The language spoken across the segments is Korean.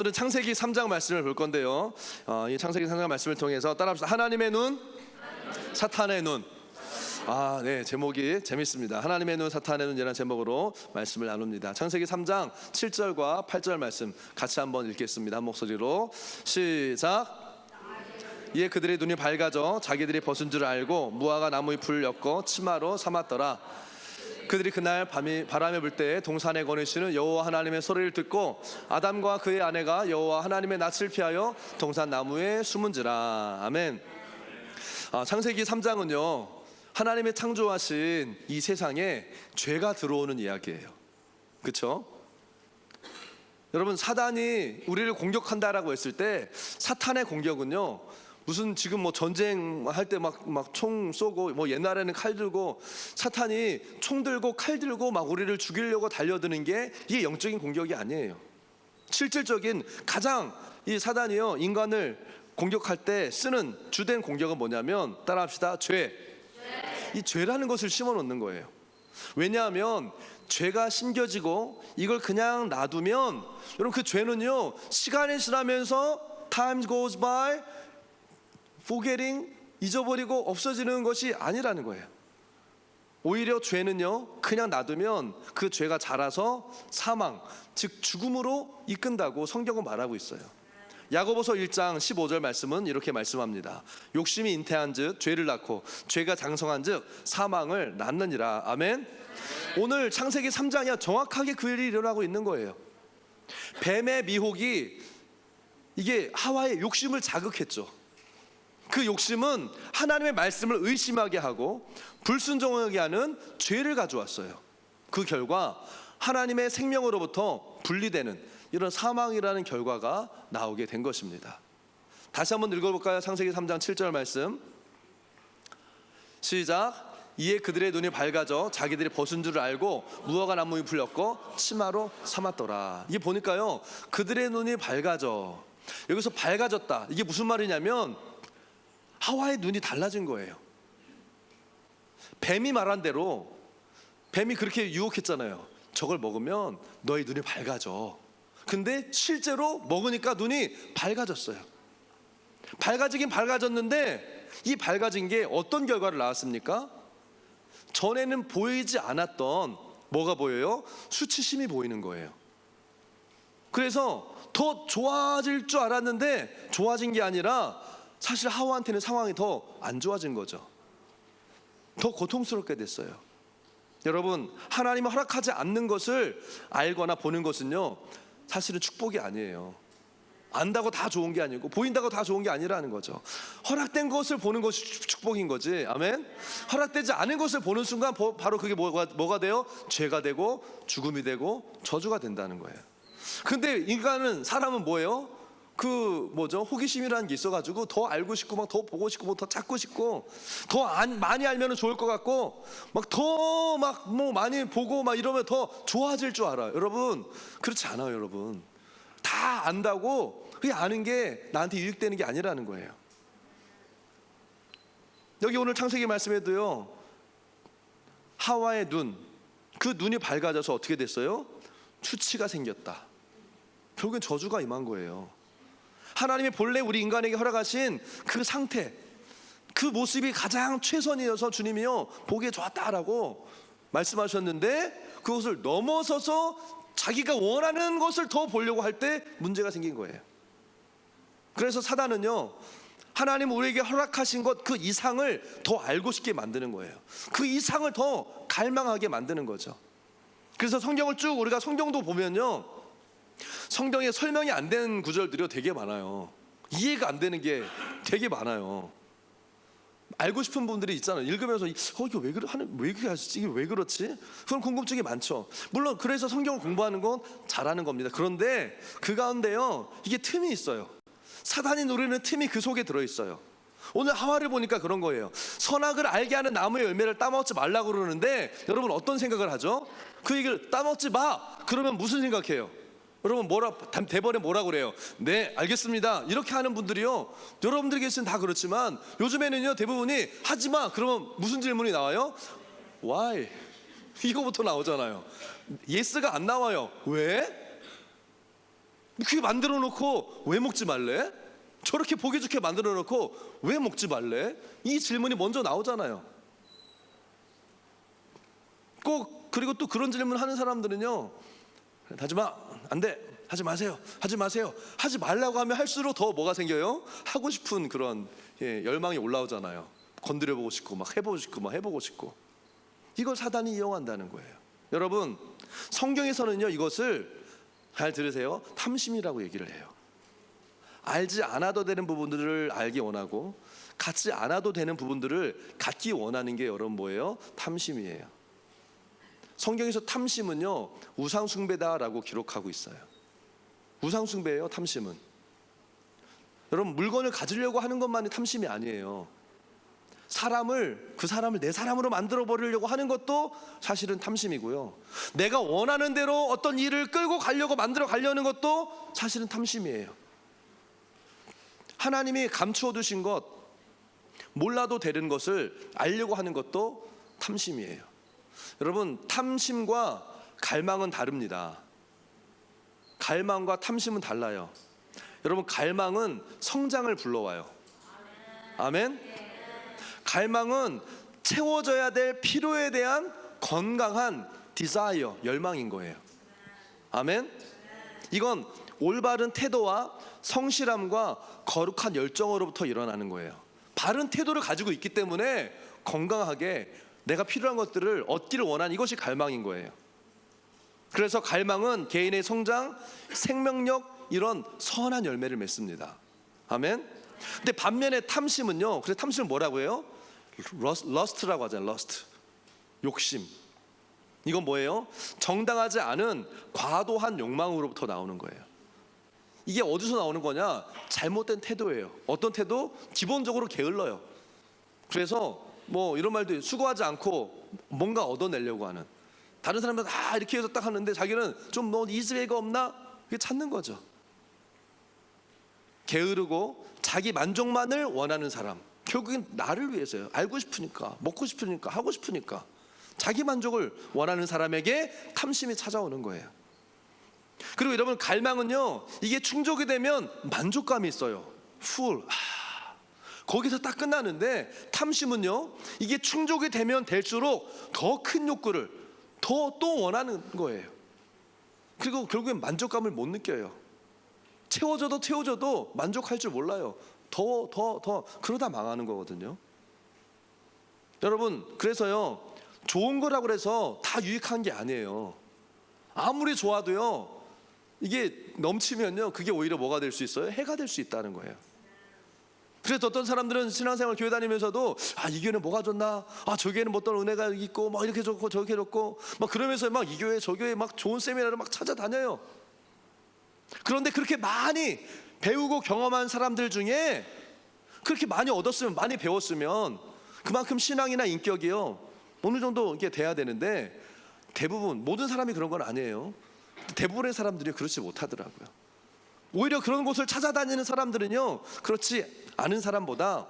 오늘은 창세기 3장 말씀을 볼 건데요. 이 창세기 3장 말씀을 통해서 따라합시다. 하나님의 눈, 사탄의 눈. 네, 제목이 재밌습니다. 하나님의 눈, 사탄의 눈이라는 제목으로 말씀을 나눕니다. 창세기 3장 7절과 8절 말씀 같이 한번 읽겠습니다. 한 목소리로 시작. 이에 그들의 눈이 밝아져 자기들이 벗은 줄 알고 무화과 나무의 풀을 엮어 치마로 삼았더라. 그들이 그날 바람에 불 때에 동산에 거느시는 여호와 하나님의 소리를 듣고 아담과 그의 아내가 여호와 하나님의 낯을 피하여 동산 나무에 숨은지라. 아멘. 창세기 3장은요 하나님의 창조하신 이 세상에 죄가 들어오는 이야기예요. 그렇죠? 여러분, 사단이 우리를 공격한다라고 했을 때 사탄의 공격은요 무슨 지금 뭐 전쟁할 때 막 총 쏘고 뭐 옛날에는 칼 들고 사탄이 총 들고 칼 들고 막 우리를 죽이려고 달려드는 게 이게 영적인 공격이 아니에요. 실질적인 가장 이 사단이요 인간을 공격할 때 쓰는 주된 공격은 뭐냐면 따라합시다. 죄. 이 죄라는 것을 심어 놓는 거예요. 왜냐하면 죄가 심겨지고 이걸 그냥 놔두면 여러분 그 죄는요 시간이 지나면서 time goes by forgetting, 잊어버리고 없어지는 것이 아니라는 거예요. 오히려 죄는요 그냥 놔두면 그 죄가 자라서 사망, 즉 죽음으로 이끈다고 성경은 말하고 있어요. 야고보서 1장 15절 말씀은 이렇게 말씀합니다. 욕심이 잉태한 즉 죄를 낳고 죄가 장성한 즉 사망을 낳느니라. 아멘. 오늘 창세기 3장이 정확하게 그 일이 일어나고 있는 거예요. 뱀의 미혹이 이게 하와의 욕심을 자극했죠. 그 욕심은 하나님의 말씀을 의심하게 하고 불순종하게 하는 죄를 가져왔어요. 그 결과 하나님의 생명으로부터 분리되는 이런 사망이라는 결과가 나오게 된 것입니다. 다시 한번 읽어볼까요? 창세기 3장 7절 말씀 시작. 이에 그들의 눈이 밝아져 자기들이 벗은 줄을 알고 무화과 나무에 풀렸고 치마로 삼았더라. 이게 보니까요 그들의 눈이 밝아져. 여기서 밝아졌다, 이게 무슨 말이냐면 하와의 눈이 달라진 거예요. 뱀이 말한 대로 뱀이 그렇게 유혹했잖아요. 저걸 먹으면 너의 눈이 밝아져. 근데 실제로 먹으니까 눈이 밝아졌어요. 밝아지긴 밝아졌는데 이 밝아진 게 어떤 결과를 낳았습니까? 전에는 보이지 않았던 뭐가 보여요? 수치심이 보이는 거예요. 그래서 더 좋아질 줄 알았는데 좋아진 게 아니라 사실 하와한테는 상황이 더 안 좋아진 거죠. 더 고통스럽게 됐어요. 여러분, 하나님이 허락하지 않는 것을 알거나 보는 것은요 사실은 축복이 아니에요. 안다고 다 좋은 게 아니고 보인다고 다 좋은 게 아니라는 거죠. 허락된 것을 보는 것이 축복인 거지. 아멘. 허락되지 않은 것을 보는 순간 바로 그게 뭐가 돼요? 죄가 되고 죽음이 되고 저주가 된다는 거예요. 근데 사람은 뭐예요? 호기심이라는 게 있어가지고 더 알고 싶고 막 더 보고 싶고 뭐 더 찾고 싶고 더 많이 알면 좋을 것 같고 막 더 뭐 많이 보고 막 이러면 더 좋아질 줄 알아요. 여러분 그렇지 않아요. 여러분 다 안다고 그게 아는 게 나한테 유익되는 게 아니라는 거예요. 여기 오늘 창세기 말씀에도요 하와의 눈, 그 눈이 밝아져서 어떻게 됐어요? 수치가 생겼다. 결국엔 저주가 임한 거예요. 하나님이 본래 우리 인간에게 허락하신 그 상태, 그 모습이 가장 최선이어서 주님이요 보기에 좋았다라고 말씀하셨는데 그것을 넘어서서 자기가 원하는 것을 더 보려고 할 때 문제가 생긴 거예요. 그래서 사단은요 하나님 우리에게 허락하신 것 그 이상을 더 알고 싶게 만드는 거예요. 그 이상을 더 갈망하게 만드는 거죠. 그래서 성경을 쭉 우리가 성경도 보면요 성경에 설명이 안 되는 구절들이 되게 많아요. 이해가 안 되는 게 되게 많아요. 알고 싶은 분들이 있잖아요. 읽으면서 이게 왜 그렇게 하시지? 이게 왜 그렇지? 그런 궁금증이 많죠. 물론 그래서 성경을 공부하는 건 잘하는 겁니다. 그런데 그 가운데요 이게 틈이 있어요. 사단이 노리는 틈이 그 속에 들어있어요. 오늘 하와를 보니까 그런 거예요. 선악을 알게 하는 나무의 열매를 따먹지 말라고 그러는데 여러분 어떤 생각을 하죠? 그 얘기를 따먹지 마 그러면 무슨 생각해요? 여러분 대번에 뭐라 그래요? 네 알겠습니다 이렇게 하는 분들이요 여러분들이 계시는 다 그렇지만 요즘에는요 대부분이 하지마 그러면 무슨 질문이 나와요? Why? 이거부터 나오잖아요. 예스가 안 나와요. 왜? 그렇게 만들어 놓고 왜 먹지 말래? 저렇게 보기 좋게 만들어 놓고 왜 먹지 말래? 이 질문이 먼저 나오잖아요. 꼭 그리고 또 그런 질문 하는 사람들은요, 하지마, 안돼, 하지 마세요, 하지 마세요, 하지 말라고 하면 할수록 더 뭐가 생겨요? 하고 싶은 그런 열망이 올라오잖아요. 건드려보고 싶고 막 해보고 싶고 막 해보고 싶고. 이걸 사단이 이용한다는 거예요. 여러분, 성경에서는요 이것을 잘 들으세요, 탐심이라고 얘기를 해요. 알지 않아도 되는 부분들을 알기 원하고 갖지 않아도 되는 부분들을 갖기 원하는 게 여러분 뭐예요? 탐심이에요. 성경에서 탐심은요 우상숭배다라고 기록하고 있어요. 우상숭배예요, 탐심은. 여러분, 물건을 가지려고 하는 것만이 탐심이 아니에요. 그 사람을 내 사람으로 만들어 버리려고 하는 것도 사실은 탐심이고요. 내가 원하는 대로 어떤 일을 끌고 가려고 만들어 가려는 것도 사실은 탐심이에요. 하나님이 감추어 두신 것, 몰라도 되는 것을 알려고 하는 것도 탐심이에요. 여러분, 탐심과 갈망은 다릅니다. 갈망과 탐심은 달라요. 여러분, 갈망은 성장을 불러와요. 아멘. 갈망은 채워져야 될 필요에 대한 건강한 디자이어, 열망인 거예요. 아멘. 이건 올바른 태도와 성실함과 거룩한 열정으로부터 일어나는 거예요. 바른 태도를 가지고 있기 때문에 건강하게 내가 필요한 것들을 얻기를 원하는 이것이 갈망인 거예요. 그래서 갈망은 개인의 성장, 생명력, 이런 선한 열매를 맺습니다. 아멘. 근데 반면에 탐심은요, 그래서 탐심은 뭐라고 해요? 러스트라고 하잖아요. 러스트, 욕심. 이건 뭐예요? 정당하지 않은 과도한 욕망으로부터 나오는 거예요. 이게 어디서 나오는 거냐? 잘못된 태도예요. 어떤 태도? 기본적으로 게을러요. 그래서 뭐 이런 말도 있어요. 수고하지 않고 뭔가 얻어내려고 하는. 다른 사람들 다 이렇게 해서 딱 하는데 자기는 좀 뭐 이즈웨이가 없나? 이게 찾는 거죠. 게으르고 자기 만족만을 원하는 사람, 결국엔 나를 위해서요. 알고 싶으니까, 먹고 싶으니까, 하고 싶으니까 자기 만족을 원하는 사람에게 탐심이 찾아오는 거예요. 그리고 여러분, 갈망은요, 이게 충족이 되면 만족감이 있어요. full. 거기서 딱 끝나는데, 탐심은요, 이게 충족이 되면 될수록 더 큰 욕구를 더 또 원하는 거예요. 그리고 결국엔 만족감을 못 느껴요. 채워져도 만족할 줄 몰라요. 더 그러다 망하는 거거든요. 여러분, 그래서요, 좋은 거라고 그래서 다 유익한 게 아니에요. 아무리 좋아도요, 이게 넘치면요, 그게 오히려 뭐가 될 수 있어요? 해가 될 수 있다는 거예요. 그래서 어떤 사람들은 신앙생활 교회 다니면서도 이 교회는 뭐가 좋나? 저 교회는 어떤 은혜가 있고 막 이렇게 좋고 저렇게 좋고 막 그러면서 막 이 교회 저 교회 막 좋은 세미나를 막 찾아다녀요. 그런데 그렇게 많이 배우고 경험한 사람들 중에 그렇게 많이 얻었으면, 많이 배웠으면 그만큼 신앙이나 인격이요 어느 정도 이게 돼야 되는데, 대부분, 모든 사람이 그런 건 아니에요. 대부분의 사람들이 그렇지 못하더라고요. 오히려 그런 곳을 찾아다니는 사람들은요, 그렇지 않은 사람보다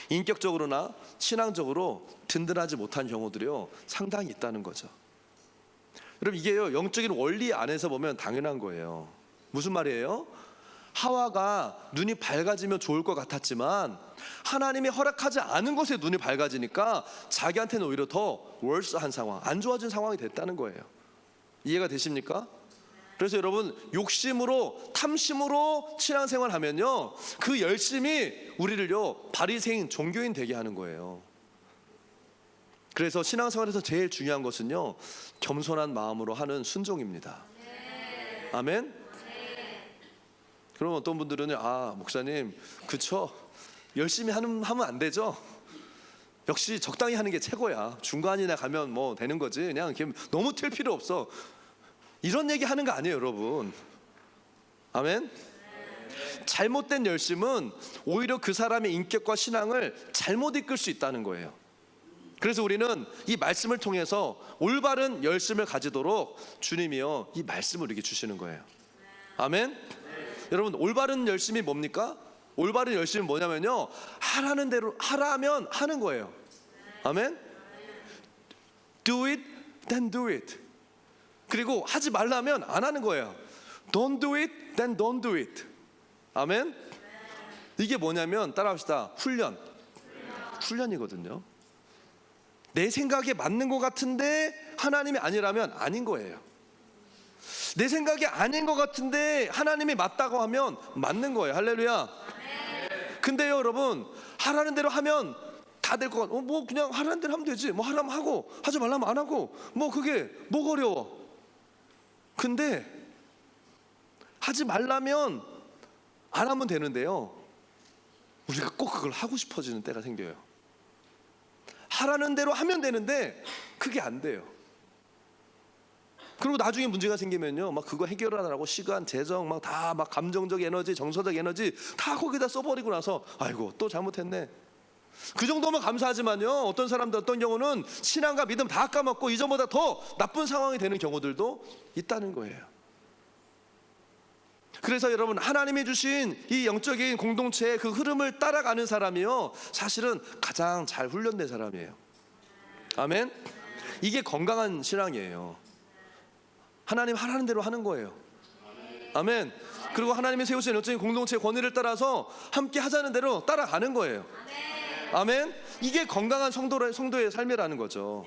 인격적으로나 신앙적으로 든든하지 못한 경우들이요 상당히 있다는 거죠. 여러분, 이게요 영적인 원리 안에서 보면 당연한 거예요. 무슨 말이에요? 하와가 눈이 밝아지면 좋을 것 같았지만 하나님이 허락하지 않은 것에 눈이 밝아지니까 자기한테는 오히려 더 월스한 상황, 안 좋아진 상황이 됐다는 거예요. 이해가 되십니까? 그래서 여러분, 욕심으로, 탐심으로 신앙생활 하면요, 그 열심이 우리를요 바리새인, 종교인 되게 하는 거예요. 그래서 신앙생활에서 제일 중요한 것은요, 겸손한 마음으로 하는 순종입니다. 아멘. 그럼 어떤 분들은 목사님, 그쵸, 열심히 하면 안 되죠. 역시 적당히 하는 게 최고야. 중간이나 가면 뭐 되는 거지. 그냥 이렇게 너무 튈 필요 없어. 이런 얘기 하는 거 아니에요, 여러분. 아멘. 잘못된 열심은 오히려 그 사람의 인격과 신앙을 잘못 이끌 수 있다는 거예요. 그래서 우리는 이 말씀을 통해서 올바른 열심을 가지도록 주님이요 이 말씀을 우리에게 주시는 거예요. 아멘. 여러분, 올바른 열심이 뭡니까? 올바른 열심은 뭐냐면요, 하라는 대로 하라면 하는 거예요. 아멘. Do it, then do it. 그리고 하지 말라면 안 하는 거예요. Don't do it, then don't do it. 아멘. 이게 뭐냐면 따라합시다. 훈련이거든요. 내 생각에 맞는 것 같은데 하나님이 아니라면 아닌 거예요. 내 생각이 아닌 것 같은데 하나님이 맞다고 하면 맞는 거예요. 할렐루야. 근데요 여러분, 하라는 대로 하면 다 될 것 같아. 뭐 그냥 하라는 대로 하면 되지. 뭐 하라면 하고 하지 말라면 안 하고 뭐 그게 뭐가 어려워. 근데 하지 말라면 안 하면 되는데요, 우리가 꼭 그걸 하고 싶어지는 때가 생겨요. 하라는 대로 하면 되는데 그게 안 돼요. 그리고 나중에 문제가 생기면요, 막 그거 해결하느라고 시간, 재정, 막 다 막 감정적 에너지, 정서적 에너지 다 거기다 써버리고 나서 아이고 또 잘못했네. 그 정도면 감사하지만요, 어떤 사람들, 어떤 경우는 신앙과 믿음 다 까먹고 이전보다 더 나쁜 상황이 되는 경우들도 있다는 거예요. 그래서 여러분, 하나님이 주신 이 영적인 공동체의 그 흐름을 따라가는 사람이요, 사실은 가장 잘 훈련된 사람이에요. 아멘. 이게 건강한 신앙이에요. 하나님 하라는 대로 하는 거예요. 아멘. 그리고 하나님이 세우신 영적인 공동체의 권위를 따라서 함께 하자는 대로 따라가는 거예요. 아멘. 이게 건강한 성도의 삶이라는 거죠.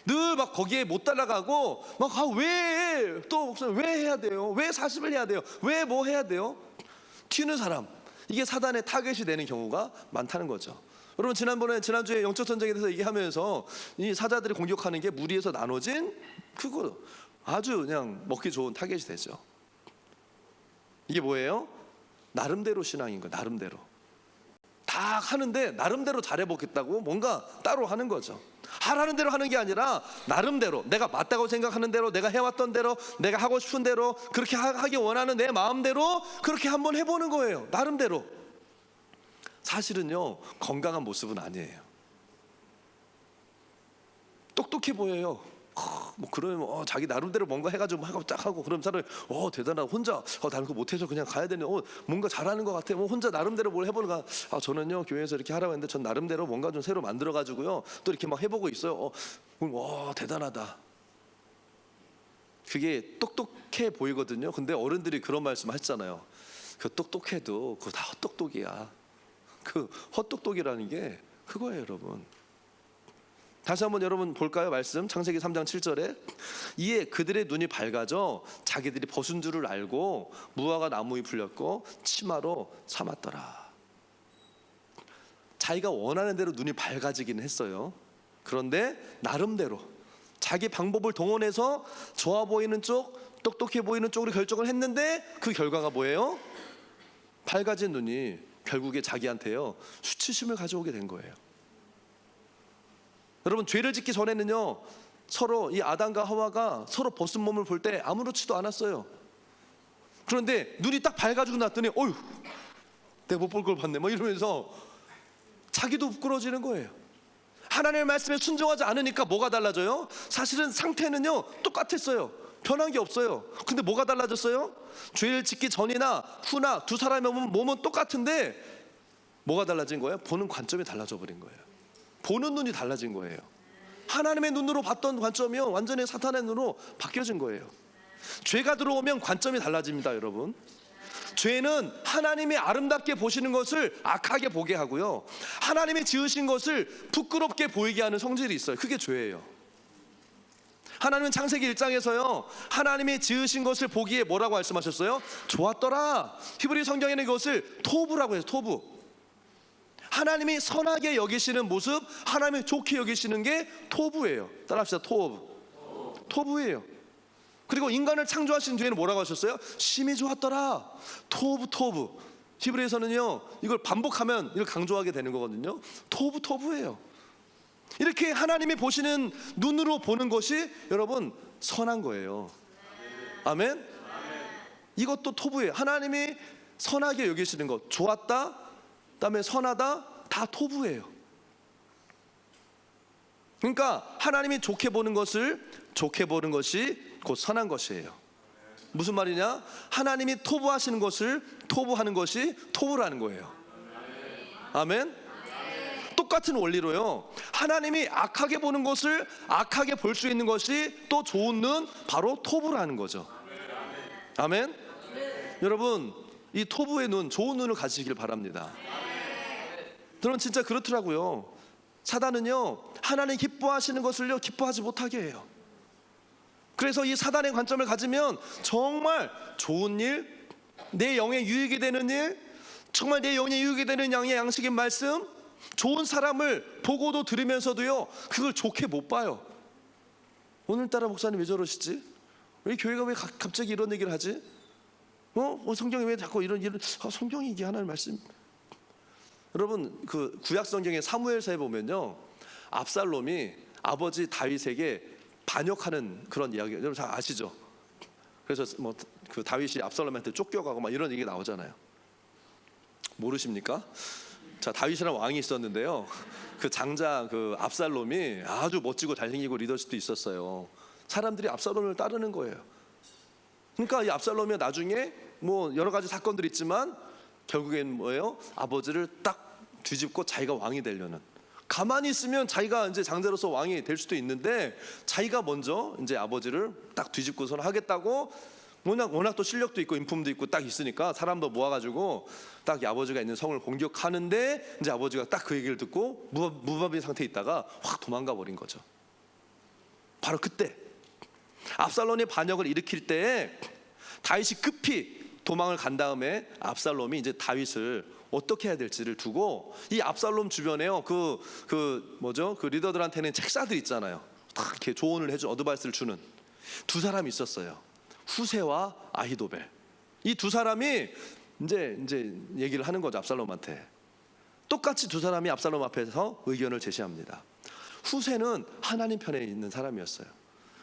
늘 막 거기에 못 따라가고 막 왜 또 왜 해야 돼요? 왜 40을 해야 돼요? 왜 뭐 해야 돼요? 튀는 사람, 이게 사단의 타겟이 되는 경우가 많다는 거죠. 여러분, 지난주에 영적 전쟁에 대해서 얘기하면서 이 사자들이 공격하는 게 무리에서 나눠진 그거 아주 그냥 먹기 좋은 타겟이 되죠. 이게 뭐예요? 나름대로 신앙인 거예요. 나름대로 다 하는데 나름대로 잘해보겠다고 뭔가 따로 하는 거죠. 하라는 대로 하는 게 아니라 나름대로, 내가 맞다고 생각하는 대로, 내가 해왔던 대로, 내가 하고 싶은 대로, 그렇게 하기 원하는 내 마음대로 그렇게 한번 해보는 거예요. 나름대로. 사실은요, 건강한 모습은 아니에요. 똑똑해 보여요. 뭐 그러면 자기 나름대로 뭔가 해가지고 하고 딱 하고, 그럼 사람이 대단하다. 혼자 나는 그거 못해서 그냥 가야 되네. 뭔가 잘하는 것 같아. 혼자 나름대로 뭘 해보는 거. 저는요 교회에서 이렇게 하라고 했는데 전 나름대로 뭔가 좀 새로 만들어가지고요 또 이렇게 막 해보고 있어요. 대단하다. 그게 똑똑해 보이거든요. 근데 어른들이 그런 말씀 하시잖아요. 그 똑똑해도 그거 다 헛똑똑이야. 그 헛똑똑이라는 게 그거예요, 여러분. 다시 한번 여러분 볼까요? 말씀 창세기 3장 7절에 이에 그들의 눈이 밝아져 자기들이 벗은 줄을 알고 무화과 나무에 풀렸고 치마로 삼았더라. 자기가 원하는 대로 눈이 밝아지긴 했어요. 그런데 나름대로 자기 방법을 동원해서 좋아 보이는 쪽, 똑똑해 보이는 쪽으로 결정을 했는데 그 결과가 뭐예요? 밝아진 눈이 결국에 자기한테요 수치심을 가져오게 된 거예요. 여러분, 죄를 짓기 전에는요 서로 이 아담과 하와가 서로 벗은 몸을 볼 때 아무렇지도 않았어요. 그런데 눈이 딱 밝아지고 났더니 어휴, 내가 못 볼 걸 봤네 뭐 이러면서 자기도 부끄러워지는 거예요. 하나님의 말씀에 순종하지 않으니까 뭐가 달라져요? 사실은 상태는요 똑같았어요. 변한 게 없어요. 근데 뭐가 달라졌어요? 죄를 짓기 전이나 후나 두 사람의 몸은 똑같은데 뭐가 달라진 거예요? 보는 관점이 달라져 버린 거예요. 보는 눈이 달라진 거예요. 하나님의 눈으로 봤던 관점이요 완전히 사탄의 눈으로 바뀌어진 거예요. 죄가 들어오면 관점이 달라집니다, 여러분. 죄는 하나님이 아름답게 보시는 것을 악하게 보게 하고요, 하나님이 지으신 것을 부끄럽게 보이게 하는 성질이 있어요. 그게 죄예요. 하나님은 창세기 1장에서요 하나님이 지으신 것을 보기에 뭐라고 말씀하셨어요? 좋았더라. 히브리 성경에는 이것을 토부라고 해서 토부. 하나님이 선하게 여기시는 모습, 하나님이 좋게 여기시는 게 토부예요. 따라합시다. 토부예요. 그리고 인간을 창조하신 뒤에는 뭐라고 하셨어요? 심히 좋았더라. 토부. 히브리에서는요 이걸 반복하면 이걸 강조하게 되는 거거든요. 토부예요. 이렇게 하나님이 보시는 눈으로 보는 것이 여러분 선한 거예요. 아멘. 이것도 토부예요. 하나님이 선하게 여기시는 것, 좋았다, 그다음에 선하다, 다 토부예요. 그러니까 하나님이 좋게 보는 것이 곧 선한 것이에요. 무슨 말이냐? 하나님이 토부하시는 것을 토부하는 것이 토부라는 거예요. 아멘. 똑같은 원리로요 하나님이 악하게 보는 것을 악하게 볼 수 있는 것이 또 좋은 눈, 바로 토부라는 거죠. 아멘. 여러분, 이 토부의 눈, 좋은 눈을 가지시길 바랍니다. 저는 진짜 그렇더라고요. 사단은요, 하나님 기뻐하시는 것을요 기뻐하지 못하게 해요. 그래서 이 사단의 관점을 가지면 정말 좋은 일, 내 영에 유익이 되는 일, 정말 내 영에 유익이 되는 양의 양식인 말씀, 좋은 사람을 보고도 들으면서도요 그걸 좋게 못 봐요. 오늘따라 목사님 왜 저러시지? 왜 교회가 왜 갑자기 이런 얘기를 하지? 성경이 왜 자꾸 이런 성경이 이게 하나님 말씀. 여러분, 그 구약 성경의 사무엘서에 보면요, 압살롬이 아버지 다윗에게 반역하는 그런 이야기 여러분 잘 아시죠? 그래서 뭐 그 다윗이 압살롬한테 쫓겨가고 막 이런 얘기 나오잖아요. 모르십니까? 자, 다윗이라는 왕이 있었는데요, 그 장자 그 압살롬이 아주 멋지고 잘생기고 리더십도 있었어요. 사람들이 압살롬을 따르는 거예요. 그러니까 이 압살롬이 나중에 뭐 여러 가지 사건들이 있지만 결국엔 뭐예요? 아버지를 딱 뒤집고 자기가 왕이 되려는. 가만히 있으면 자기가 이제 장자로서 왕이 될 수도 있는데 자기가 먼저 이제 아버지를 딱 뒤집고선 하겠다고, 워낙 또 실력도 있고 인품도 있고 딱 있으니까 사람도 모아가지고 딱 이 아버지가 있는 성을 공격하는데, 이제 아버지가 딱 그 얘기를 듣고 무방비 상태에 있다가 확 도망가 버린 거죠. 바로 그때 압살롬이 반역을 일으킬 때 다윗이 급히 도망을 간 다음에 압살롬이 이제 다윗을 어떻게 해야 될지를 두고, 이 압살롬 주변에요 그 리더들한테는 책사들 있잖아요. 다 이렇게 조언을 해준, 어드바이스를 주는 두 사람이 있었어요. 후세와 아히도벨. 이 두 사람이 이제 얘기를 하는 거죠, 압살롬한테. 똑같이 두 사람이 압살롬 앞에서 의견을 제시합니다. 후세는 하나님 편에 있는 사람이었어요.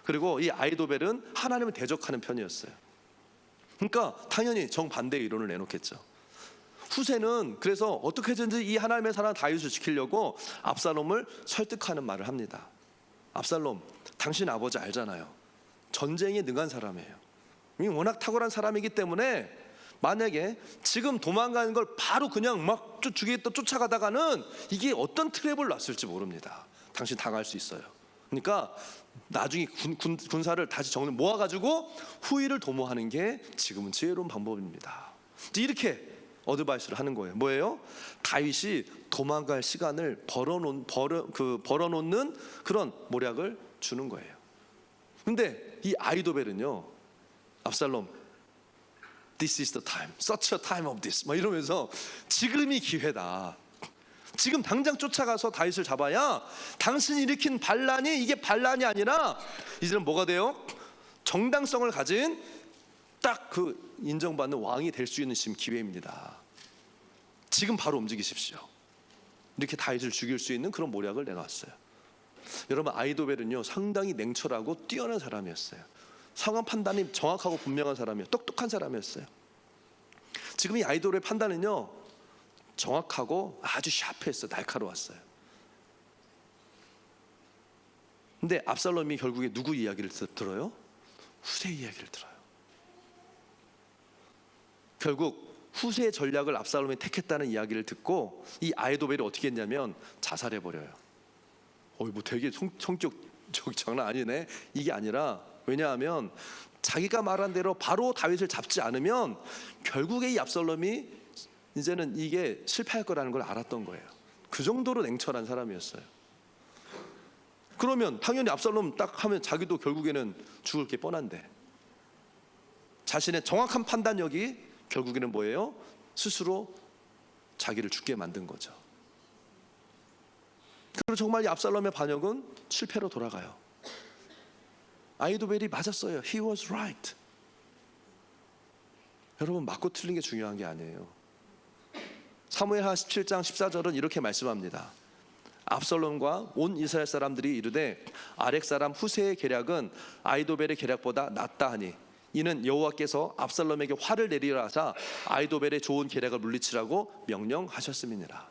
그리고 이 아히도벨은 하나님을 대적하는 편이었어요. 그러니까 당연히 정반대의 이론을 내놓겠죠. 후세는 그래서 어떻게든지 이 하나님의 사람 다윗을 지키려고 압살롬을 설득하는 말을 합니다. 압살롬, 당신 아버지 알잖아요. 전쟁에 능한 사람이에요. 워낙 탁월한 사람이기 때문에 만약에 지금 도망가는 걸 바로 그냥 막 죽이겠다 쫓아가다가는 이게 어떤 트랩을 놨을지 모릅니다. 당신 당할 수 있어요. 그러니까 나중에 군사를 다시 모아가지고 후위를 도모하는 게 지금은 지혜로운 방법입니다. 이렇게 어드바이스를 하는 거예요. 뭐예요? 다윗이 도망갈 시간을 벌어놓는 그런 모략을 주는 거예요. 근데 이 아히도벨은요, 압살롬, This is the time, such a time of this 막 이러면서 지금이 기회다. 지금 당장 쫓아가서 다윗을 잡아야 당신이 일으킨 반란이 이게 반란이 아니라 이제는 뭐가 돼요? 정당성을 가진 딱 그 인정받는 왕이 될 수 있는 지금 기회입니다. 지금 바로 움직이십시오. 이렇게 다윗을 죽일 수 있는 그런 모략을 내놨어요. 여러분, 아히도벨은요 상당히 냉철하고 뛰어난 사람이었어요. 상황 판단이 정확하고 분명한 사람이에요. 똑똑한 사람이었어요. 지금 이 아히도벨의 판단은요 정확하고 아주 샤프했어요. 날카로웠어요. 근데 압살롬이 결국에 누구 이야기를 들어요? 후세 이야기를 들어요. 결국 후세의 전략을 압살롬이 택했다는 이야기를 듣고 이 아히도벨이 어떻게 했냐면 자살해버려요. 뭐 되게 성격 장난 아니네. 이게 아니라, 왜냐하면 자기가 말한 대로 바로 다윗을 잡지 않으면 결국에 이 압살롬이 이제는 이게 실패할 거라는 걸 알았던 거예요. 그 정도로 냉철한 사람이었어요. 그러면 당연히 압살롬 딱 하면 자기도 결국에는 죽을 게 뻔한데, 자신의 정확한 판단력이 결국에는 뭐예요? 스스로 자기를 죽게 만든 거죠. 그리고 정말 이 압살롬의 반역은 실패로 돌아가요. 아히도벨이 맞았어요. He was right. 여러분, 맞고 틀린 게 중요한 게 아니에요. 사무엘하 17장 14절은 이렇게 말씀합니다. 압살롬과 온 이스라엘 사람들이 이르되 아렉 사람 후세의 계략은 아히도벨의 계략보다 낫다 하니 이는 여호와께서 압살롬에게 화를 내리라 하사 아히도벨의 좋은 계략을 물리치라고 명령하셨음이니라.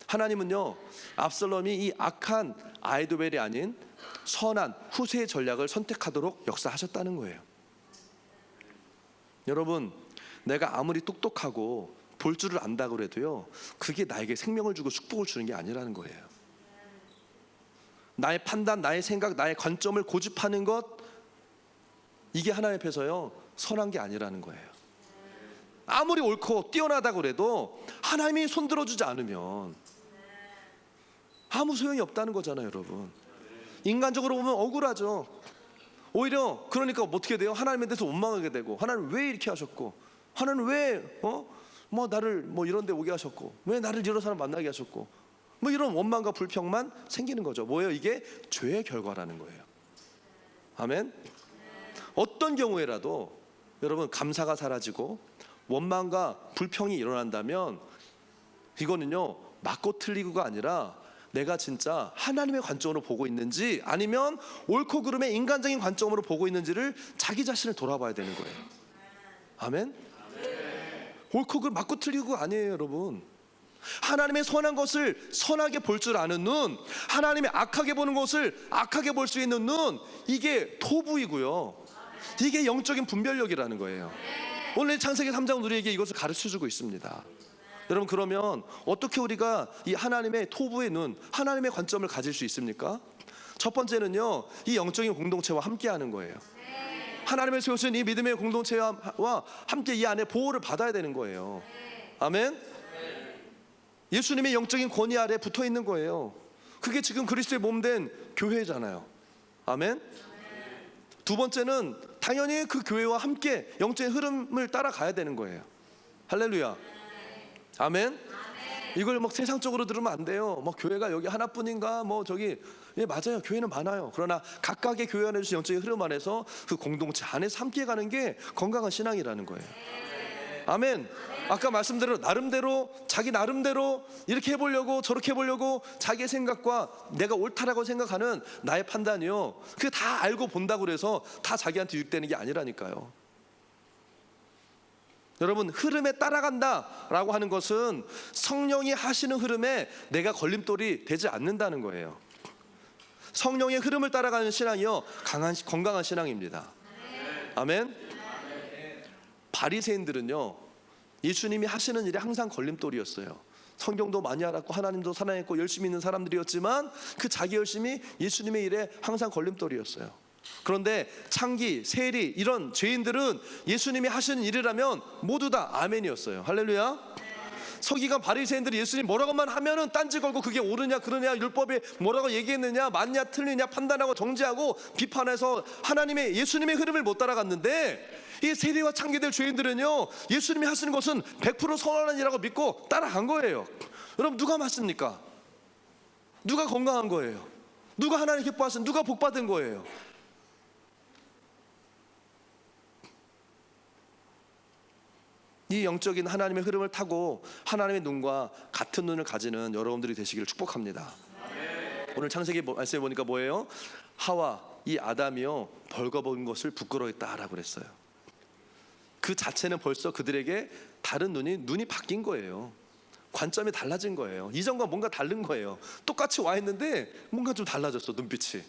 하나님은요 압살롬이 이 악한 아히도벨이 아닌 선한 후세의 전략을 선택하도록 역사하셨다는 거예요. 여러분, 내가 아무리 똑똑하고 볼 줄을 안다고 해도요 그게 나에게 생명을 주고 축복을 주는 게 아니라는 거예요. 나의 판단, 나의 생각, 나의 관점을 고집하는 것, 이게 하나님 앞에서요 선한 게 아니라는 거예요. 아무리 옳고 뛰어나다고 그래도 하나님이 손들어주지 않으면 아무 소용이 없다는 거잖아요, 여러분. 인간적으로 보면 억울하죠. 오히려 그러니까 어떻게 돼요? 하나님에 대해서 원망하게 되고, 하나님 왜 이렇게 하셨고, 하나님 왜 나를 이런 데 오게 하셨고, 왜 나를 이런 사람 만나게 하셨고, 이런 원망과 불평만 생기는 거죠. 뭐예요? 이게 죄의 결과라는 거예요. 아멘. 어떤 경우에라도 여러분 감사가 사라지고 원망과 불평이 일어난다면 이거는요 맞고 틀리고가 아니라 내가 진짜 하나님의 관점으로 보고 있는지 아니면 옳고 그름의 인간적인 관점으로 보고 있는지를 자기 자신을 돌아봐야 되는 거예요. 아멘. 옳고 그름 맞고 틀리고가 아니에요, 여러분. 하나님의 선한 것을 선하게 볼 줄 아는 눈, 하나님의 악하게 보는 것을 악하게 볼 수 있는 눈, 이게 토부이고요, 이게 영적인 분별력이라는 거예요. 오늘 창세기 3장은 우리에게 이것을 가르쳐주고 있습니다. 여러분, 그러면 어떻게 우리가 이 하나님의 토부의 눈, 하나님의 관점을 가질 수 있습니까? 첫 번째는요, 이 영적인 공동체와 함께하는 거예요. 하나님의 세우신 이 믿음의 공동체와 함께 이 안에 보호를 받아야 되는 거예요. 아멘. 예수님의 영적인 권위 아래 붙어 있는 거예요. 그게 지금 그리스도의 몸된 교회잖아요. 아멘. 두 번째는 당연히 그 교회와 함께 영적인 흐름을 따라가야 되는 거예요. 할렐루야. 아멘. 이걸 세상적으로 들으면 안 돼요. 교회가 여기 하나뿐인가 저기, 예, 맞아요, 교회는 많아요. 그러나 각각의 교회 안에 주신 영적인 흐름 안에서 그 공동체 안에서 함께 가는 게 건강한 신앙이라는 거예요. 아멘. 아까 말씀대로 나름대로 자기 나름대로 이렇게 해보려고 저렇게 해보려고 자기의 생각과 내가 옳다라고 생각하는 나의 판단이요, 그게 다 알고 본다고 그래서 다 자기한테 유익되는 게 아니라니까요. 여러분, 흐름에 따라간다라고 하는 것은 성령이 하시는 흐름에 내가 걸림돌이 되지 않는다는 거예요. 성령의 흐름을 따라가는 신앙이요 건강한 신앙입니다. 아멘. 바리새인들은요 예수님이 하시는 일에 항상 걸림돌이었어요. 성경도 많이 알았고 하나님도 사랑했고 열심히 있는 사람들이었지만 그 자기 열심이 예수님의 일에 항상 걸림돌이었어요. 그런데 창기, 세리 이런 죄인들은 예수님이 하시는 일이라면 모두 다 아멘이었어요. 할렐루야. 서기관 바리새인들이 예수님 뭐라고만 하면은 딴지 걸고 그게 옳으냐 그러냐, 율법에 뭐라고 얘기했느냐 맞냐 틀리냐 판단하고 정죄하고 비판해서 예수님의 흐름을 못 따라갔는데, 이 세리와 창기들 죄인들은요 예수님이 하시는 것은 100% 선한 일이라고 믿고 따라간 거예요. 여러분, 누가 맞습니까? 누가 건강한 거예요? 누가 하나님 기뻐하신, 누가 복받은 거예요? 이 영적인 하나님의 흐름을 타고 하나님의 눈과 같은 눈을 가지는 여러분들이 되시기를 축복합니다. 오늘 창세기 말씀에 보니까 뭐예요? 하와, 이 아담이요 벌거벗은 것을 부끄러워했다라고 그랬어요. 그 자체는 벌써 그들에게 다른 눈이 바뀐 거예요. 관점이 달라진 거예요. 이전과 뭔가 다른 거예요. 똑같이 와 있는데 뭔가 좀 달라졌어, 눈빛이.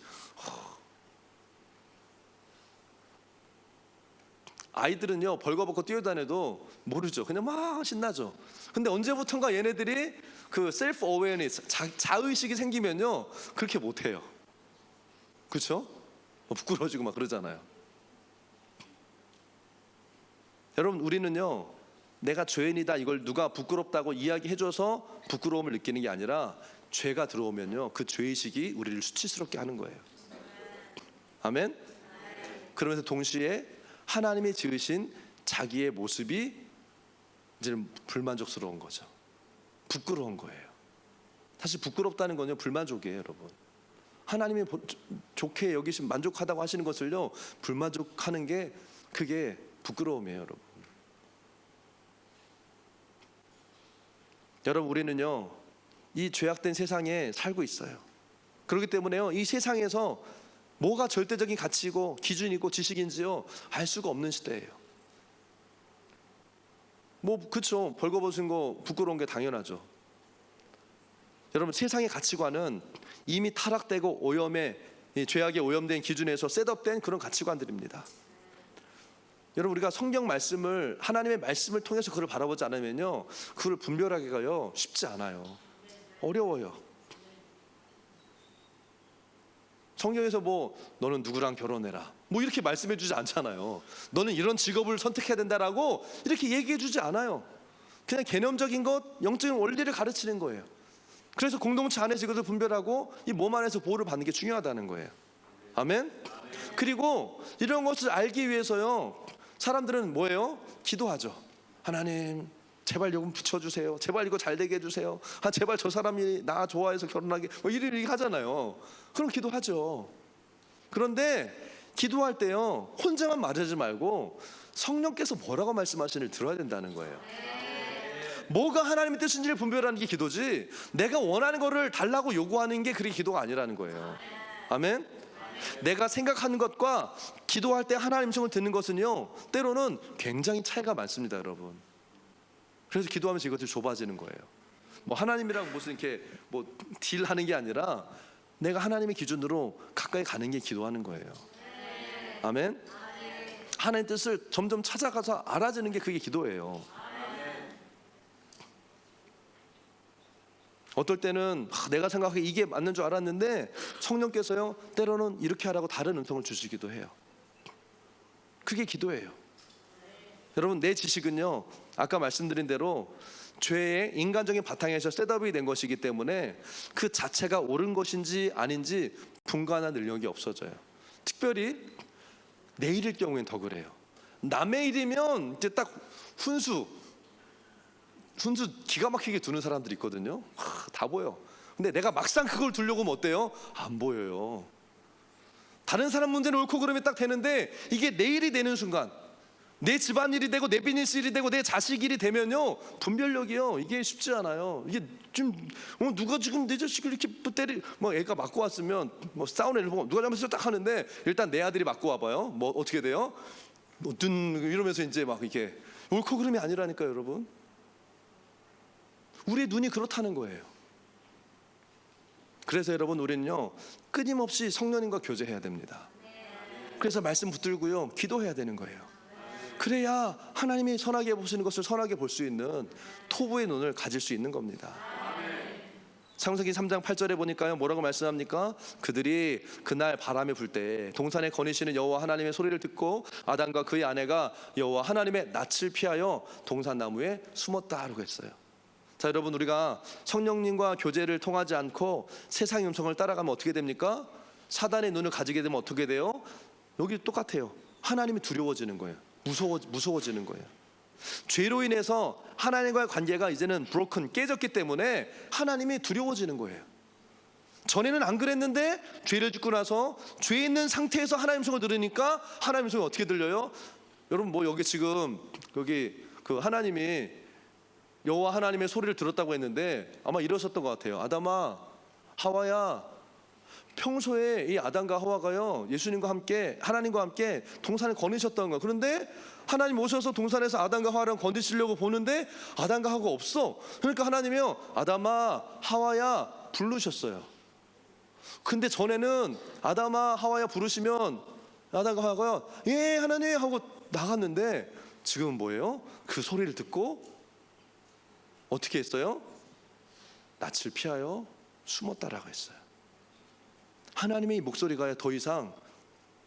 아이들은요 벌거벗고 뛰어다녀도 모르죠. 그냥 막 신나죠. 근데 언제부턴가 얘네들이 그 셀프 어웨어니스, 자의식이 생기면요 그렇게 못해요. 그렇죠? 부끄러워지고 막 그러잖아요. 여러분, 우리는요 내가 죄인이다 이걸 누가 부끄럽다고 이야기해줘서 부끄러움을 느끼는 게 아니라, 죄가 들어오면요 그 죄의식이 우리를 수치스럽게 하는 거예요. 아멘. 그러면서 동시에 하나님이 지으신 자기의 모습이 이제 불만족스러운 거죠. 부끄러운 거예요. 사실 부끄럽다는 건요 불만족이에요, 여러분. 하나님이 좋게 여기신 만족하다고 하시는 것을요 불만족하는 게 그게 부끄러움이에요, 여러분. 여러분, 우리는요 이 죄악된 세상에 살고 있어요. 그렇기 때문에요 이 세상에서 뭐가 절대적인 가치이고 기준이고 지식인지요 알 수가 없는 시대예요. 그렇죠. 벌거벗은 거 부끄러운 게 당연하죠. 여러분, 세상의 가치관은 이미 타락되고 죄악에 오염된 기준에서 셋업된 그런 가치관들입니다. 여러분, 우리가 성경 말씀을, 하나님의 말씀을 통해서 그걸 바라보지 않으면요 그걸 분별하기가요 쉽지 않아요. 어려워요. 성경에서 뭐 너는 누구랑 결혼해라 뭐 이렇게 말씀해 주지 않잖아요. 너는 이런 직업을 선택해야 된다라고 이렇게 얘기해 주지 않아요. 그냥 개념적인 것, 영적인 원리를 가르치는 거예요. 그래서 공동체 안에서 이것을 분별하고 이 몸 안에서 보호를 받는 게 중요하다는 거예요. 아멘. 그리고 이런 것을 알기 위해서요, 사람들은 뭐예요? 기도하죠. 하나님 제발 요금 붙여주세요. 제발 이거 잘 되게 해주세요. 제발 저 사람이 나 좋아해서 결혼하게 뭐 이렇게 하잖아요. 그럼 기도하죠. 그런데 기도할 때요, 혼자만 말하지 말고 성령께서 뭐라고 말씀하시는지 들어야 된다는 거예요. 뭐가 하나님의 뜻인지를 분별하는 게 기도지, 내가 원하는 거를 달라고 요구하는 게 그게 기도가 아니라는 거예요. 아멘. 내가 생각하는 것과 기도할 때 하나님 성을 듣는 것은요, 때로는 굉장히 차이가 많습니다, 여러분. 그래서 기도하면서 이것들이 좁아지는 거예요. 뭐 하나님이랑 무슨 이렇게 뭐 딜하는 게 아니라 내가 하나님의 기준으로 가까이 가는 게 기도하는 거예요. 아멘. 하나님의 뜻을 점점 찾아가서 알아주는 게 그게 기도예요. 어떨 때는 내가 생각하기에 이게 맞는 줄 알았는데 성령께서요, 때로는 이렇게 하라고 다른 음성을 주시기도 해요. 그게 기도예요. 여러분, 내 지식은요, 아까 말씀드린 대로 죄의 인간적인 바탕에서 셋업이 된 것이기 때문에 그 자체가 옳은 것인지 아닌지 분간할 능력이 없어져요. 특별히 내 일일 경우엔 더 그래요. 남의 일이면 이제 딱 훈수 기가 막히게 두는 사람들이 있거든요. 다 보여. 근데 내가 막상 그걸 두려고 하면 어때요? 안 보여요. 다른 사람 문제는 옳고 그름이 딱 되는데 이게 내 일이 되는 순간, 내 집안일이 되고 내 비즈니스 일이 되고 내 자식 일이 되면요, 분별력이요, 이게 쉽지 않아요. 이게 좀 누가 지금 내 자식을 이렇게 뭐 애가 맞고 왔으면 뭐 싸우는 애를 보고 누가 잘못했어 딱 하는데, 일단 내 아들이 맞고 와봐요. 뭐 어떻게 돼요? 뭐 이러면서 이제 막 이렇게 옳고 그름이 아니라니까요, 여러분. 우리의 눈이 그렇다는 거예요. 그래서 여러분, 우리는요, 끊임없이 성령님과 교제해야 됩니다. 그래서 말씀 붙들고요, 기도해야 되는 거예요. 그래야 하나님이 선하게 보시는 것을 선하게 볼 수 있는 토부의 눈을 가질 수 있는 겁니다. 창세기 3장 8절에 보니까요, 뭐라고 말씀합니까? 그들이 그날 바람이 불 때 동산에 거니시는 여호와 하나님의 소리를 듣고 아담과 그의 아내가 여호와 하나님의 낯을 피하여 동산 나무에 숨었다라고 했어요. 자, 여러분, 우리가 성령님과 교제를 통하지 않고 세상의 음성을 따라가면 어떻게 됩니까? 사단의 눈을 가지게 되면 어떻게 돼요? 여기 똑같아요. 하나님이 두려워지는 거예요. 무서워지는 거예요. 죄로 인해서 하나님과의 관계가 이제는 깨졌기 때문에 하나님이 두려워지는 거예요. 전에는 안 그랬는데 죄를 짓고 나서 죄 있는 상태에서 하나님 성을 들으니까 하나님 성이 어떻게 들려요? 여러분, 뭐 여기 지금 여기 그 하나님이 여호와 하나님의 소리를 들었다고 했는데 아마 이러셨던 것 같아요. 아담아, 하와야, 평소에 이 아담과 하와가요, 예수님과 함께 하나님과 함께 동산을 거니셨던 거예요. 그런데 하나님 오셔서 동산에서 아담과 하와를 건드시려고 보는데 아담과 하와가 없어. 그러니까 하나님이요, 아담아, 하와야 부르셨어요. 근데 전에는 아담아, 하와야 부르시면 아담과 하와가요, 예 하나님 하고 나갔는데 지금은 뭐예요? 그 소리를 듣고 어떻게 했어요? 낯을 피하여 숨었다라고 했어요. 하나님의 목소리가 더 이상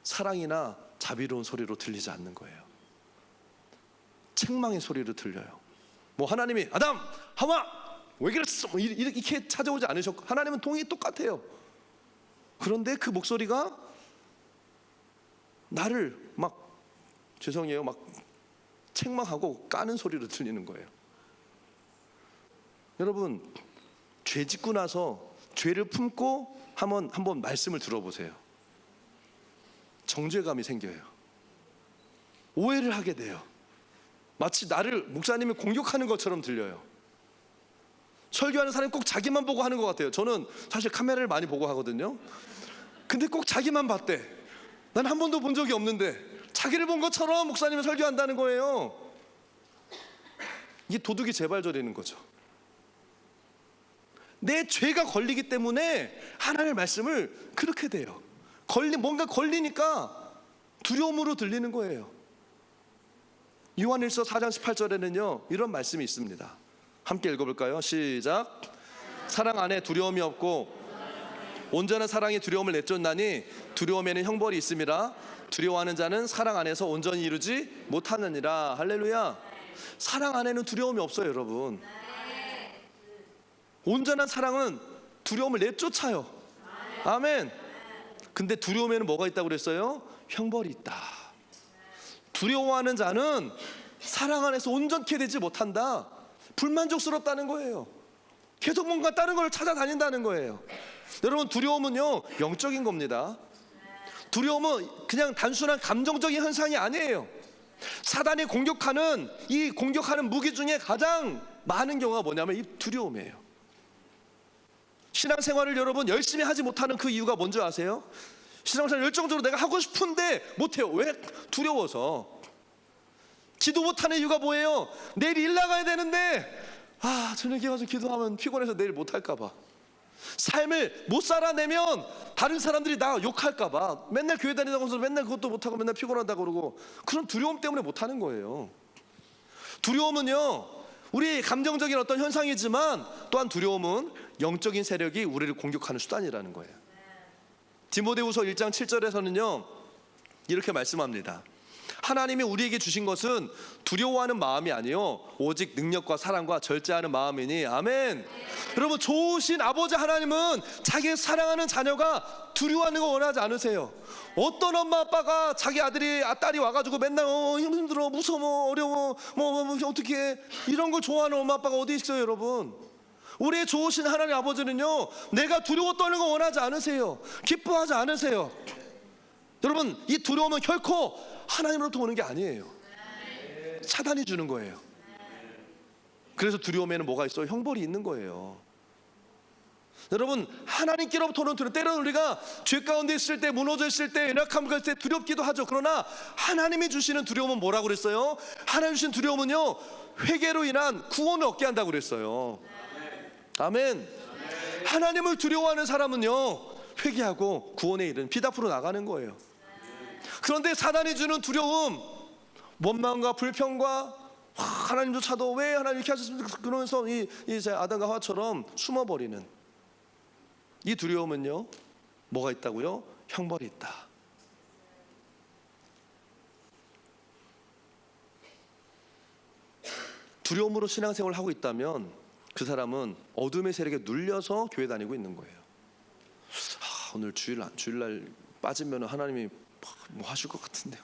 사랑이나 자비로운 소리로 들리지 않는 거예요. 책망의 소리로 들려요. 뭐 하나님이 아담, 하와 왜 그랬어? 뭐 이렇게 찾아오지 않으셨고, 하나님은 동의 똑같아요. 그런데 그 목소리가 나를 막 죄송해요, 막 책망하고 까는 소리로 들리는 거예요. 여러분, 죄 짓고 나서 죄를 품고 한번 말씀을 들어보세요. 정죄감이 생겨요. 오해를 하게 돼요. 마치 나를 목사님이 공격하는 것처럼 들려요. 설교하는 사람이 꼭 자기만 보고 하는 것 같아요. 저는 사실 카메라를 많이 보고 하거든요. 근데 꼭 자기만 봤대. 난 한 번도 본 적이 없는데 자기를 본 것처럼 목사님이 설교한다는 거예요. 이게 도둑이 재발절이는 거죠. 내 죄가 걸리기 때문에 하나님의 말씀을 그렇게 돼요. 뭔가 걸리니까 두려움으로 들리는 거예요. 요한일서 4장 18절에는요, 이런 말씀이 있습니다. 함께 읽어볼까요? 시작. 사랑 안에 두려움이 없고 온전한 사랑이 두려움을 내쫓나니 두려움에는 형벌이 있음이라. 두려워하는 자는 사랑 안에서 온전히 이루지 못하느니라. 할렐루야. 사랑 안에는 두려움이 없어요, 여러분. 온전한 사랑은 두려움을 내쫓아요. 아멘. 근데 두려움에는 뭐가 있다고 그랬어요? 형벌이 있다. 두려워하는 자는 사랑 안에서 온전케 되지 못한다. 불만족스럽다는 거예요. 계속 뭔가 다른 걸 찾아다닌다는 거예요. 여러분, 두려움은요, 영적인 겁니다. 두려움은 그냥 단순한 감정적인 현상이 아니에요. 사단이 공격하는 무기 중에 가장 많은 경우가 뭐냐면 이 두려움이에요. 신앙생활을 여러분 열심히 하지 못하는 그 이유가 뭔지 아세요? 신앙생활 열정적으로 내가 하고 싶은데 못해요. 왜? 두려워서. 기도 못하는 이유가 뭐예요? 내일 일 나가야 되는데 저녁에 와서 기도하면 피곤해서 내일 못할까 봐. 삶을 못 살아내면 다른 사람들이 나 욕할까 봐. 맨날 교회 다니다고 해서 맨날 그것도 못하고 맨날 피곤하다고 그러고, 그런 두려움 때문에 못하는 거예요. 두려움은요, 우리 감정적인 어떤 현상이지만 또한 두려움은 영적인 세력이 우리를 공격하는 수단이라는 거예요. 디모데후서 1장 7절에서는요 이렇게 말씀합니다. 하나님이 우리에게 주신 것은 두려워하는 마음이 아니요 오직 능력과 사랑과 절제하는 마음이니. 아멘. 여러분, 좋으신 아버지 하나님은 자기 사랑하는 자녀가 두려워하는 거 원하지 않으세요. 어떤 엄마 아빠가 자기 딸이 와가지고 맨날 힘들어, 무서워, 어려워, 어떻게 이런 걸 좋아하는 엄마 아빠가 어디 있어요, 여러분? 우리의 좋으신 하나님 아버지는요, 내가 두려워 떨는 거 원하지 않으세요. 기뻐하지 않으세요. 여러분, 이 두려움은 결코 하나님으로부터 오는 게 아니에요. 사단이 주는 거예요. 그래서 두려움에는 뭐가 있어요? 형벌이 있는 거예요. 여러분, 하나님께로부터 오는 두려움, 때로는 우리가 죄 가운데 있을 때, 무너져 있을 때, 연약함 가질 때 두렵기도 하죠. 그러나 하나님이 주시는 두려움은 뭐라고 그랬어요? 하나님 주신 두려움은요, 회개로 인한 구원을 얻게 한다고 그랬어요. 아멘. 하나님을 두려워하는 사람은요, 회개하고 구원에 이른 빛 앞으로 나가는 거예요. 그런데 사단이 주는 두려움, 원망과 불평과 하나님조차도 왜 하나님 이렇게 하셨습니까? 그러면서 이 아담과 하와처럼 숨어버리는 이 두려움은요, 뭐가 있다고요? 형벌이 있다. 두려움으로 신앙생활을 하고 있다면 그 사람은 어둠의 세력에 눌려서 교회 다니고 있는 거예요. 오늘 주일날 빠지면 하나님이 뭐 하실 것 같은데,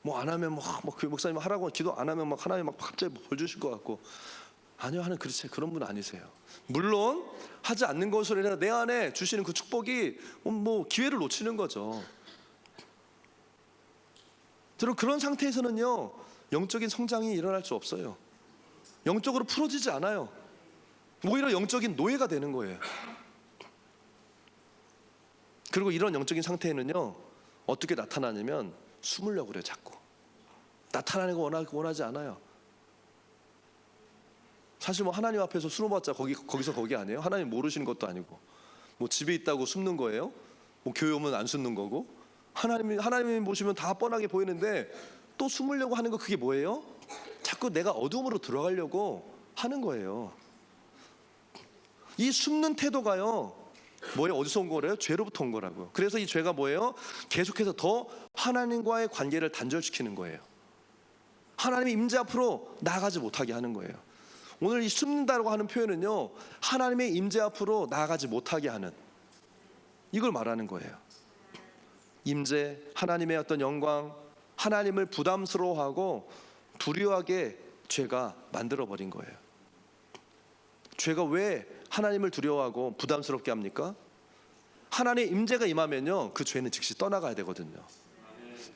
뭐 안 하면 그 목사님 하라고 기도 안 하면 하나님 갑자기 벌 주실 것 같고. 아니요, 하나님 그런 분 아니세요. 물론 하지 않는 것으로 인해서 내 안에 주시는 그 축복이 기회를 놓치는 거죠. 그런 상태에서는요, 영적인 성장이 일어날 수 없어요. 영적으로 풀어지지 않아요. 오히려 영적인 노예가 되는 거예요. 그리고 이런 영적인 상태에는요, 어떻게 나타나냐면 숨으려고 그래요. 자꾸 나타나는 거 원하지 않아요. 사실 하나님 앞에서 숨어봤자 거기서 거기 아니에요. 하나님 모르시는 것도 아니고, 집에 있다고 숨는 거예요. 교회 오면 안 숨는 거고, 하나님이 보시면 다 뻔하게 보이는데 또 숨으려고 하는 거, 그게 뭐예요? 자꾸 내가 어둠으로 들어가려고 하는 거예요. 이 숨는 태도가요, 뭐예요? 어디서 온 거래요? 죄로부터 온 거라고요. 그래서 이 죄가 뭐예요? 계속해서 더 하나님과의 관계를 단절시키는 거예요. 하나님의 임재 앞으로 나아가지 못하게 하는 거예요. 오늘 이 숨는다고 하는 표현은요, 하나님의 임재 앞으로 나아가지 못하게 하는, 이걸 말하는 거예요. 임재, 하나님의 어떤 영광, 하나님을 부담스러워하고 두려워하게 죄가 만들어버린 거예요. 죄가 왜 하나님을 두려워하고 부담스럽게 합니까? 하나님의 임재가 임하면요, 그 죄는 즉시 떠나가야 되거든요.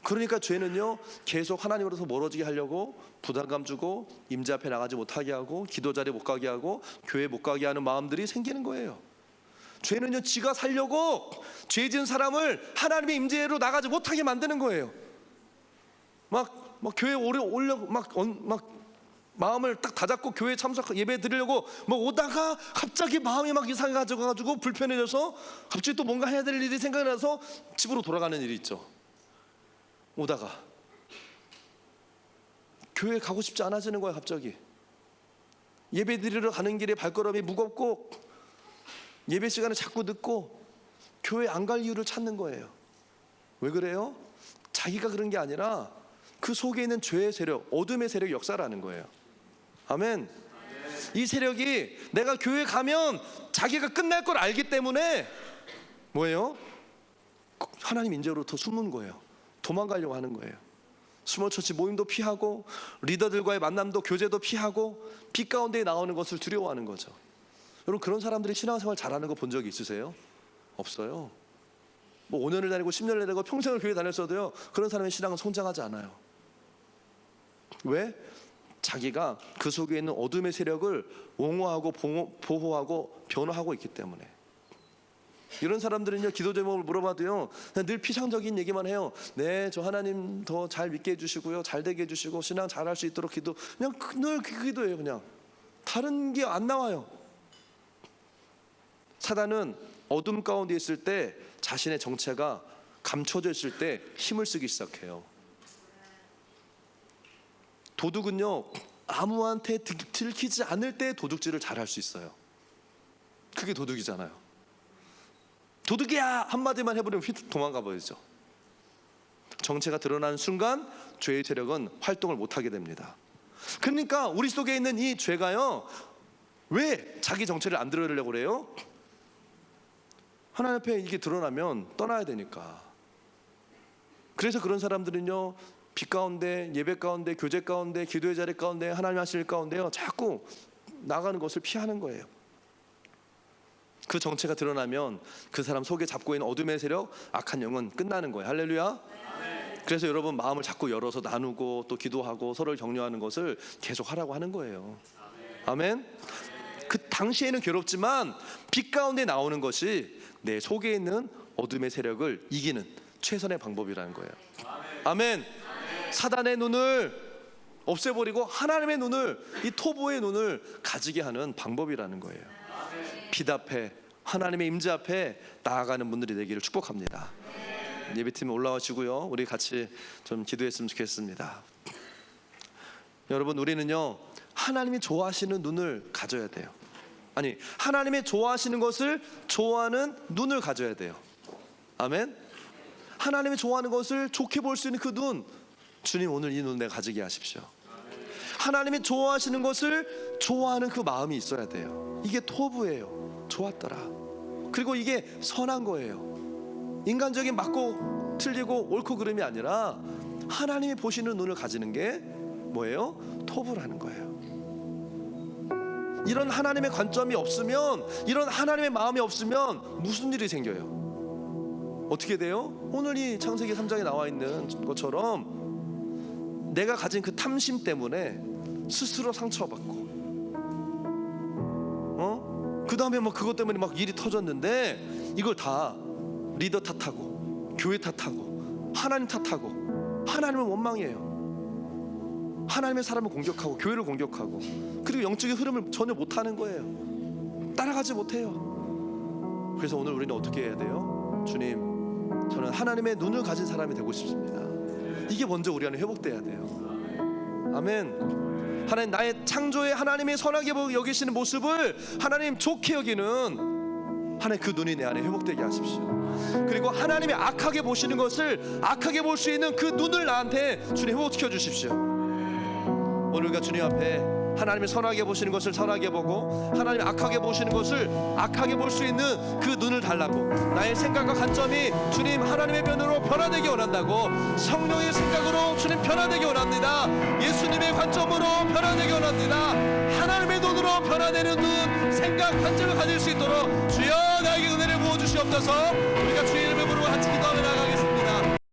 그러니까 죄는요, 계속 하나님으로부터 멀어지게 하려고 부담감 주고 임재 앞에 나가지 못하게 하고 기도 자리에 못 가게 하고 교회 못 가게 하는 마음들이 생기는 거예요. 죄는요, 지가 살려고 죄 지은 사람을 하나님의 임재로 나가지 못하게 만드는 거예요. 막 교회 마음을 딱 다잡고 교회 참석 예배 드리려고 오다가 갑자기 마음이 이상해가지고 불편해져서 갑자기 또 뭔가 해야 될 일이 생각이 나서 집으로 돌아가는 일이 있죠. 오다가 교회 가고 싶지 않아지는 거야. 갑자기 예배 드리러 가는 길에 발걸음이 무겁고 예배 시간에 자꾸 늦고 교회 안 갈 이유를 찾는 거예요. 왜 그래요? 자기가 그런 게 아니라 그 속에 있는 죄의 세력, 어둠의 세력이 역사라는 거예요. 아멘. 이 세력이 내가 교회 가면 자기가 끝날 걸 알기 때문에 뭐예요? 하나님 인재로부터 숨는 거예요. 도망가려고 하는 거예요. 스몰처치 모임도 피하고 리더들과의 만남도 교제도 피하고 빛 가운데 나오는 것을 두려워하는 거죠. 여러분, 그런 사람들이 신앙생활 잘하는 거 본 적이 있으세요? 없어요. 뭐 5년을 다니고 10년을 다니고 평생을 교회 다녔어도요, 그런 사람의 신앙은 성장하지 않아요. 왜? 자기가 그 속에 있는 어둠의 세력을 옹호하고 보호하고 변호하고 있기 때문에. 이런 사람들은요, 기도 제목을 물어봐도요, 그냥 늘 피상적인 얘기만 해요. 네, 저 하나님 더 잘 믿게 해주시고요, 잘 되게 해주시고 신앙 잘할 수 있도록 기도. 그냥 늘 그 기도예요. 그냥 다른 게 안 나와요. 사단은 어둠 가운데 있을 때 자신의 정체가 감춰져 있을 때 힘을 쓰기 시작해요. 도둑은요, 아무한테 들키지 않을 때 도둑질을 잘할 수 있어요. 그게 도둑이잖아요. 도둑이야 한마디만 해버리면 휙 도망가 버리죠. 정체가 드러나는 순간 죄의 세력은 활동을 못하게 됩니다. 그러니까 우리 속에 있는 이 죄가요, 왜 자기 정체를 안 드러내려고 그래요? 하나님 앞에 이게 드러나면 떠나야 되니까. 그래서 그런 사람들은요, 빛 가운데, 예배 가운데, 교제 가운데, 기도의 자리 가운데, 하나님 하실 일 가운데요, 자꾸 나가는 것을 피하는 거예요. 그 정체가 드러나면 그 사람 속에 잡고 있는 어둠의 세력, 악한 영은 끝나는 거예요. 할렐루야. 그래서 여러분, 마음을 자꾸 열어서 나누고 또 기도하고 서로를 격려하는 것을 계속 하라고 하는 거예요. 아멘. 그 당시에는 괴롭지만 빛 가운데 나오는 것이 내 속에 있는 어둠의 세력을 이기는 최선의 방법이라는 거예요. 아멘. 사단의 눈을 없애버리고 하나님의 눈을, 이 토보의 눈을 가지게 하는 방법이라는 거예요. 빛 앞에, 하나님의 임재 앞에 나아가는 분들이 되기를 축복합니다. 예배팀 올라오시고요, 우리 같이 좀 기도했으면 좋겠습니다. 여러분, 우리는요, 하나님이 좋아하시는 눈을 가져야 돼요. 아니, 하나님이 좋아하시는 것을 좋아하는 눈을 가져야 돼요. 아멘. 하나님이 좋아하는 것을 좋게 볼 수 있는 그 눈, 주님 오늘 이 눈 내가 가지게 하십시오. 하나님이 좋아하시는 것을 좋아하는 그 마음이 있어야 돼요. 이게 토부예요. 좋았더라. 그리고 이게 선한 거예요. 인간적인 맞고 틀리고 옳고 그름이 아니라 하나님이 보시는 눈을 가지는 게 뭐예요? 토부라는 거예요. 이런 하나님의 관점이 없으면, 이런 하나님의 마음이 없으면 무슨 일이 생겨요? 어떻게 돼요? 오늘 이 창세기 3장에 나와 있는 것처럼 내가 가진 그 탐심 때문에 스스로 상처받고, 그 다음에 뭐 그것 때문에 막 일이 터졌는데 이걸 다 리더 탓하고 교회 탓하고 하나님 탓하고, 하나님은 원망이에요. 하나님의 사람을 공격하고 교회를 공격하고, 그리고 영적인 흐름을 전혀 못하는 거예요. 따라가지 못해요. 그래서 오늘 우리는 어떻게 해야 돼요? 주님, 저는 하나님의 눈을 가진 사람이 되고 싶습니다. 이게 먼저 우리 안에 회복돼야 돼요. 아멘. 하나님, 나의 창조에 하나님이 선하게 여기시는 모습을 하나님 좋게 여기는 하나님 그 눈이 내 안에 회복되게 하십시오. 그리고 하나님이 악하게 보시는 것을 악하게 볼 수 있는 그 눈을 나한테 주님 회복시켜 주십시오. 오늘 우리가 주님 앞에 하나님이 선하게 보시는 것을 선하게 보고 하나님이 악하게 보시는 것을 악하게 볼 수 있는 그 눈을 달라고, 나의 생각과 관점이 주님 하나님의 면으로 변화되기 원한다고, 성령의 생각으로 주님 변화되기 원합니다. 예수님의 관점으로 변화되기 원합니다. 하나님의 눈으로 변화되는 눈, 생각, 관점을 가질 수 있도록 주여 나에게 은혜를 부어주시옵소서. 우리가 주의 이름을 부르고 같이 기도하며 나아가겠습니다.